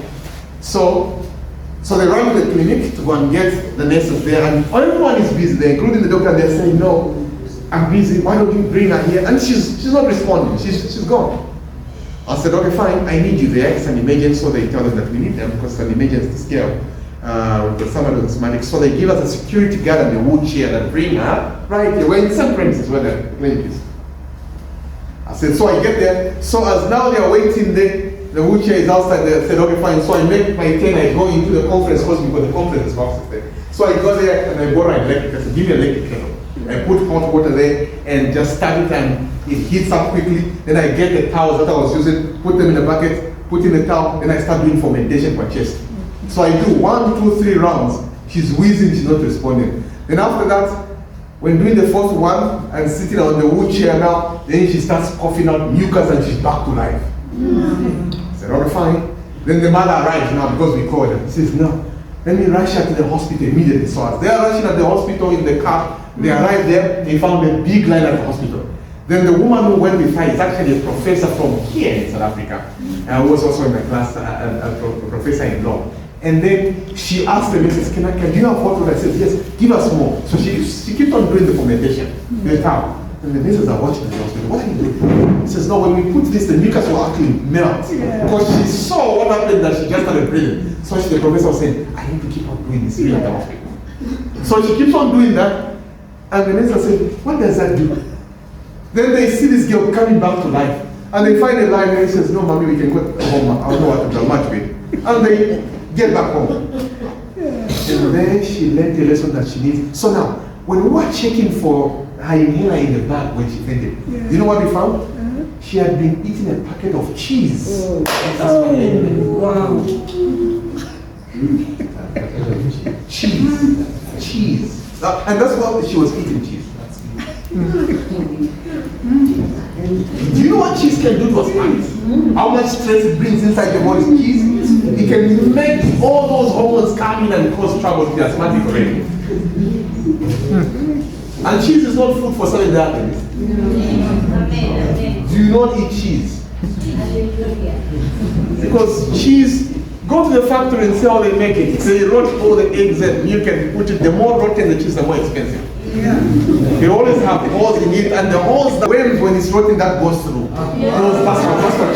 So they run to the clinic to go and get the nurses there, and everyone is busy there, including the doctor. They're saying, no, I'm busy, why don't you bring her here? And she's not responding, she's gone. I said, okay, fine, I need you there, it's an emergency. So they tell them that we need them because it's an emergency scale. With someone who's asthmatic. So they give us a security guard and a wheelchair that bring her right here. We're in some premises where the clinic is. I said, so I get there. So as now they are waiting there, the wheelchair is outside there. I said, okay, fine. So I make my turn, I go into the conference hall because the conference box is there. So I go there and I borrow an electric kettle. Give me an electric kettle. I put hot water there and just start it, and it heats up quickly. Then I get the towels that I was using, put them in a bucket, put in the towel, then I start doing fomentation for chest. So I do 1, 2, 3 rounds. She's wheezing, she's not responding. Then after that, when doing the fourth one and sitting on the wheelchair now, then she starts coughing out mucus and she's back to life. I said, okay, fine. Then the mother arrives now because we called her. She says, no, let me rush her to the hospital immediately. So as they are rushing at the hospital in the car, they arrived there, they found a big line at the hospital. Then the woman who went with her is actually a professor from here in South Africa. Who was also in my class, a professor in law. And then she asked the nurses, do you have hot water? I said, yes, give us more. So she keeps on doing the fermentation, the towel. And the nurses are watching the hospital. What are you doing? She says, no, when we put this, the mucus will actually melt. Because she saw what happened, that she just started breathing. So the professor was saying, I need to keep on doing this here at the hospital. So she keeps on doing that. And the nurses said, what does that do? Then they see this girl coming back to life. And they find a line and he says, no, mommy, we can go home. I don't know what to do, much with. And they get back home. And then she learned the lesson that she needs. So now, when we were checking for her inhaler in the bag when she fainted, you know what we found? She had been eating a packet of cheese. Wow. Cheese. And that's why she was eating cheese. Do you know what cheese can do to us? How much stress it brings inside the body's cheese? It can make all those hormones come in and cause trouble with the asthmatic brain. And cheese is not food for selling diabetes. Do you not eat cheese? Because cheese, go to the factory and see how they make it. They rot all the eggs and milk and put it, the more rotten the cheese, the more expensive. They always have holes in it, and the holes, the wind, when it's rotten, that goes through. That's what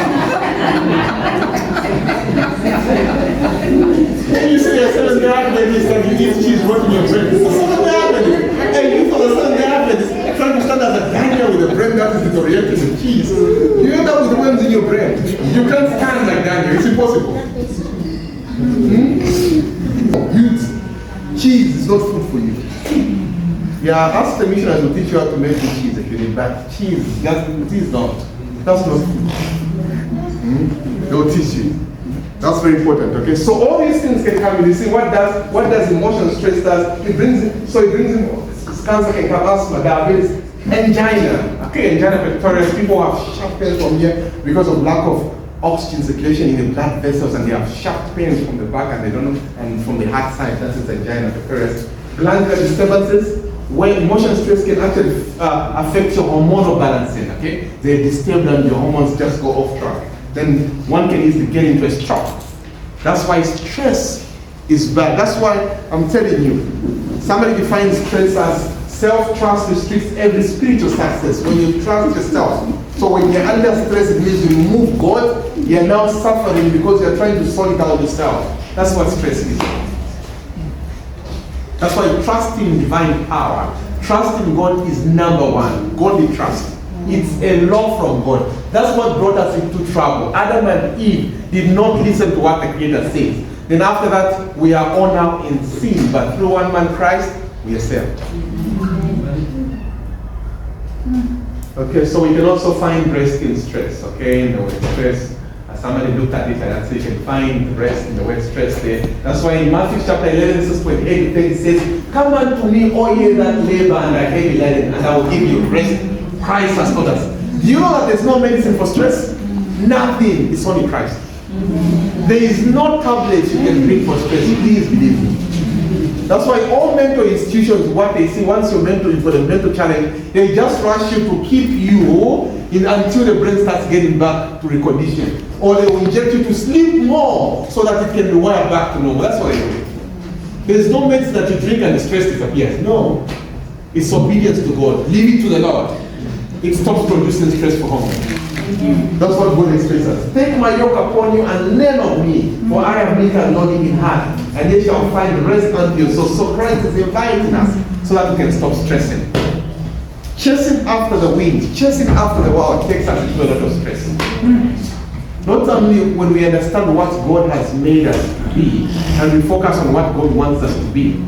and you say you're Seventh-day Adventist and you eat cheese rotting your brain. It's a Seventh-day Adventist. And you for the Seventh-day Adventist trying to stand as a Daniel with a brain that is deteriorated with cheese. You end up with worms in your brain. You can't stand like Daniel. It's impossible. Cheese is not food for you. Yeah, ask the missionaries to teach you how to make the cheese if you need, but cheese, cheese not. That's not food. They'll teach you. That's very important, okay? So all these things can come in. You see, what does emotional stress does? It brings in cancer, can come, asthma, diabetes, angina. Okay, angina pectoris, people have sharp pains from here because of lack of oxygen circulation in the blood vessels, and they have sharp pains from the back, and they don't know, and from the heart side, that is angina pectoris. Glandular disturbances, where emotional stress can actually affect your hormonal balancing, okay? They're disturbed and your hormones just go off track. Then one can easily get into a stroke. That's why stress is bad. That's why I'm telling you, somebody defines stress as self-trust restricts every spiritual success. When you trust yourself. So when you're under stress, it means you remove God, you're now suffering because you're trying to sort it out yourself. That's what stress is. That's why trusting in divine power, trusting God is number one, godly trust. It's a law from God. That's what brought us into trouble. Adam and Eve did not listen to what the Creator says. Then after that, we are all now in sin, but through one man Christ, we are saved. Okay, so we can also find rest in stress, okay, in the word stress. Somebody looked at it like that, so you can find rest in the word stress there. That's why in Matthew chapter 11, verse 28, it says, "Come unto me, all ye that labor and are heavy laden, and I will give you rest." Christ has taught us. Do you know that there's no medicine for stress? Nothing. It's only Christ. There is no tablet you can drink for stress. Please believe me. That's why all mental institutions, what they see, once you're mentoring for the mental challenge, they just rush you to keep you in until the brain starts getting back to recondition. Or they will inject you to sleep more so that it can be wired back to normal. That's what they do. There's no medicine that you drink and the stress disappears. No. It's obedience to God. Leave it to the Lord. It stops producing stress for home. That's what God explains us. "Take my yoke upon you and learn of me, for I am meek and lowly in heart, and ye shall find rest unto you." So Christ is inviting us so that we can stop stressing. Chasing after the wind, chasing after the world takes us into a lot of stress. Not only when we understand what God has made us to be, and we focus on what God wants us to be.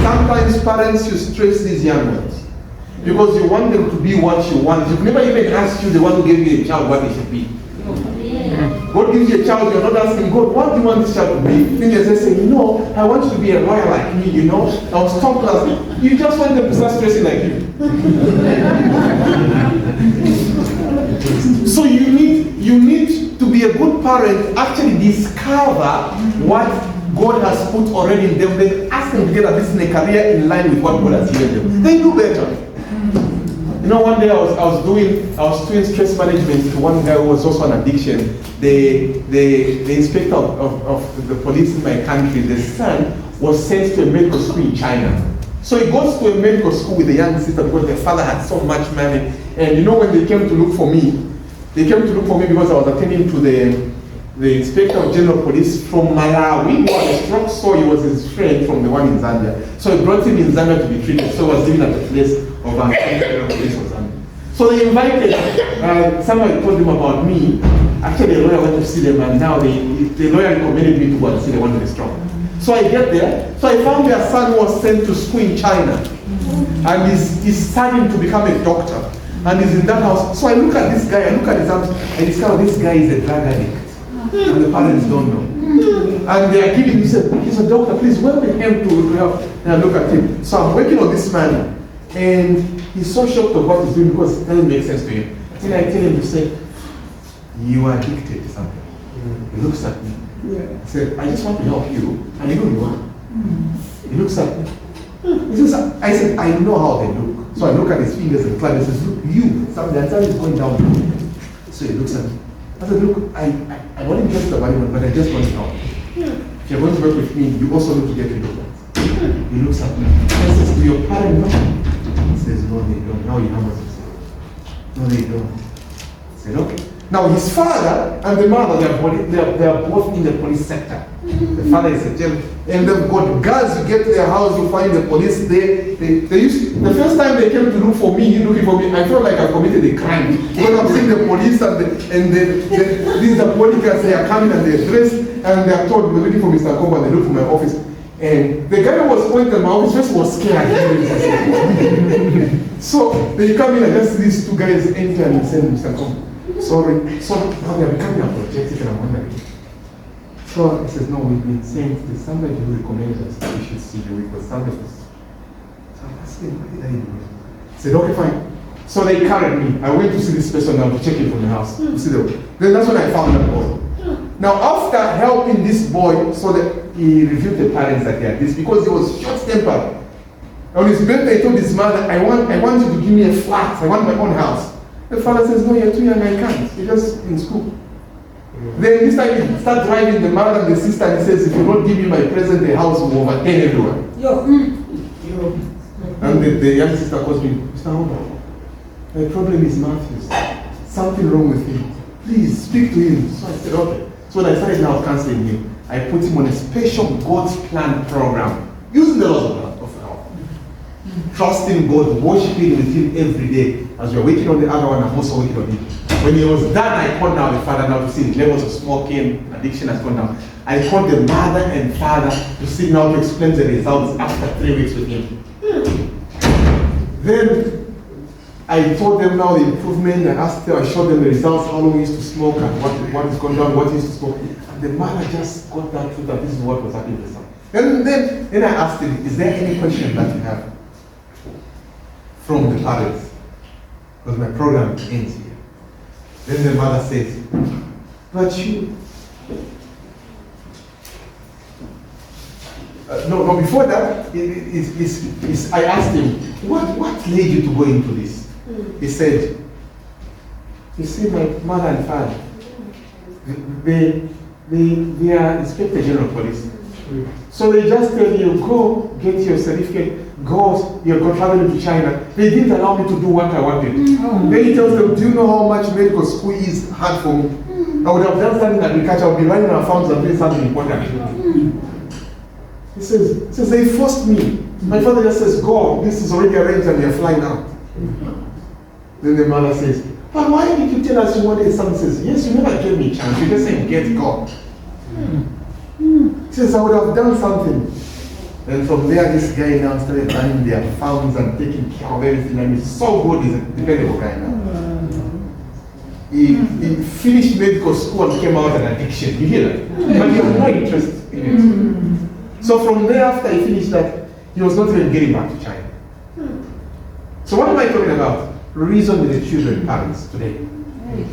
Sometimes parents, you stress these young ones because you want them to be what you want. You've never even asked you, the one who gave you a child, what they should be. God gives you a child, you're not asking God, what do you want this child to be? Then you just say, "No, I want you to be a lawyer like me, you know. I was top class." You just want them to start stressing like you. So you need to be a good parent, actually discover what God has put already in them, then ask them to get at least in a career in line with what God has given them. They do better. You know, one day I was doing stress management to one guy who was also on addiction. The inspector of the police in my country, the son was sent to a medical school in China. So he goes to a medical school with a young sister because their father had so much money. And you know, when they came to look for me, because I was attending to the inspector of general police from Malawi, who had a stroke, so he was his friend from the one in Zambia. So he brought him in Zambia to be treated. So he was living at the place of general police of Zambia. So they invited, somebody told them about me. Actually, the lawyer went to see them, and now the lawyer recommended me to go and see the one with the stroke. So I get there. So I found their son was sent to school in China, and he's studying to become a doctor, and he's in that house. So I look at this guy, I look at his arms, I discover this guy is a drug addict, and the parents don't know. And they are giving him, he's a doctor, please welcome him to help. And I look at him. So I'm working on this man, and he's so shocked of what he's doing because it doesn't make sense to him. Then I tell him to say, "You are addicted to something." He looks at me. I said, "I just want to help you, and you know you are." He looks at me. I said, "I know how they look." So I look at his fingers and clap and says, "Look, you, something is going down." So he looks at me. I said, "Look, I want to get the money, but I just want to help. If you're going to work with me, you also need to get rid of that." He looks at me. I says, "Do your parents know?" He says, "No, they don't." Now you know what he said. "No, they don't." I said, "Okay." Now his father and the mother, they are both in the police sector. The father is a jail, and they've got guards. You get to their house, you find the police there. They used the first time they came to look for me, looking for me, I felt like I committed a crime because I'm seeing the police these are bodyguards. They are coming and they're dressed and they are told we're looking for Mr. Nkombo, and they look for my office. And the guy who was pointing at my office just was scared. So they come in and just these two guys enter and say, "Mr. Nkombo, sorry, so now they are becoming apologetic and I'm wondering." So he says, "No, we've been saying there's somebody who recommends us that we should see you because somebody was." So I'm asking, "What did I do?" He said, "Okay, fine." So they carried me. I went to see this person now to check in from the house. You see them. Then that's when I found that boy. Now after helping this boy, so that he reviewed the parents that they had this because he was short-tempered. On his birthday, he told his mother, I want you to give me a flat. I want my own house." The father says, "No, you're too young, I can't. You're just in school." Then this time he starts driving the mother and the sister and he says, "If you don't give me my present, the house will overturn everyone." And the young sister calls me, "Mr. Nkombo, my problem is Matthews. Something wrong with him. Please speak to him." So I said, "Okay." So when I started now counseling him, I put him on a special God's plan program, using the laws of health. Trusting God, worshiping with him every day. As we're working on the other one, I'm also working on it. When he was done, I called now the father now to see the levels of smoking, addiction has gone down. I called the mother and father to see now to explain the results after 3 weeks with him. Then I told them now the improvement. I asked them, I showed them the results, how long we used to smoke and what is going down, what he used to smoke. And the mother just got that truth that this is what was happening to the son. And then I asked him, is there any question that you have from the parents? Because my program ends here. Then the mother says, but you... No, before that, I asked him, what led you to go into this? He said, you see, my mother and father, they are Inspector General Police. So they just tell you, go get your certificate, go, you're traveling to China. They didn't allow me to do what I wanted. Then he tells them, do you know how much medical school is hard for me? I would have done something in agriculture, I would be running our farms and doing something important. He says, they forced me. My father just says, go, this is already arranged and you're flying out. Then the mother says, but why did you tell us you wanted something? He says, yes, you never gave me a chance. You just said, get God. He says, I would have done something. And from there, this guy now started running their farms and taking care of everything. And he's so good, he's a dependable guy now. He finished medical school and came out an addiction. You hear that? But he had no interest in it. So from there, after he finished that, he was not even getting back to China. So what am I talking about? Reason with the children, parents today.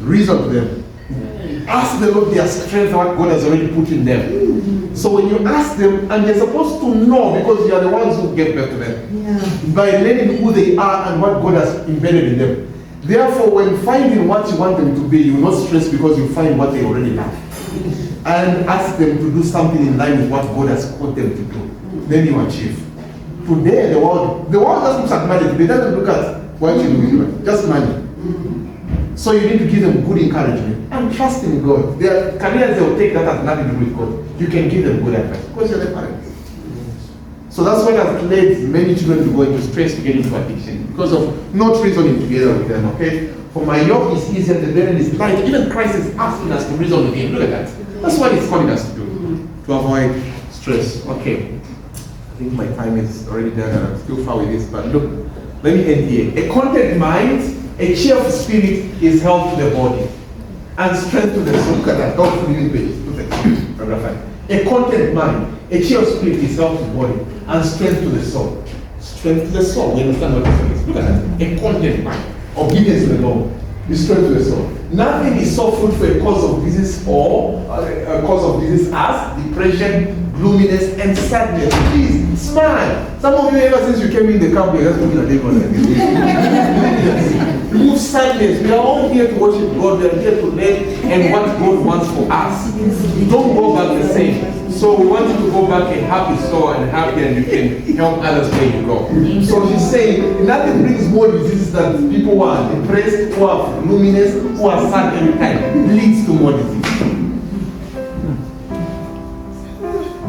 Reason to them. Ask them of their strength, what God has already put in them. So when you ask them, and they're supposed to know because you are the ones who gave birth to them, by learning who they are and what God has embedded in them. Therefore, when finding what you want them to be, you will not stress because you find what they already have. And ask them to do something in line with what God has called them to do. Then you achieve. Today, the world just looks at money. They doesn't look at what you do, just money. So you need to give them good encouragement and trust in God. Their careers, they will take that as nothing to do with God. You can give them good advice because you're the parents. So that's what has led many children to go into stress, to get into addiction, because of not reasoning together with them, okay? For my yoke is easy and the burden is light. Even Christ is asking us to reason with him. Look at that. That's what he's calling us to do, to avoid stress. Okay. I think my time is already done and I'm still far with this, but look, let me end here. A content mind, a cheerful spirit is health to the body and strength to the soul. Look at that. Go to the new page. Look at that. Paragraph 5. A content mind, a cheerful spirit is health to the body and strength to the soul. Strength to the soul. We understand what this is. Look at that. A content mind. Obedience to the law is strength to the soul. Nothing is so fruitful for a cause of disease or a cause of disease as depression, gloominess, and sadness. Please smile. Some of you, ever since you came in the camp, you're just looking at everyone like this. Remove sadness. We are all here to worship God. We are here to learn and what God wants for us. Don't go back the same. So we want you to go back a happy soul and happy, and you can help others where you go. So she's saying nothing brings more diseases than people who are depressed, who are gloominess, who are sad every time. Leads to more disease.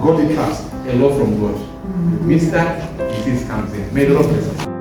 Godly trust, a law from God. Mr. Disease comes in. May the Lord bless us.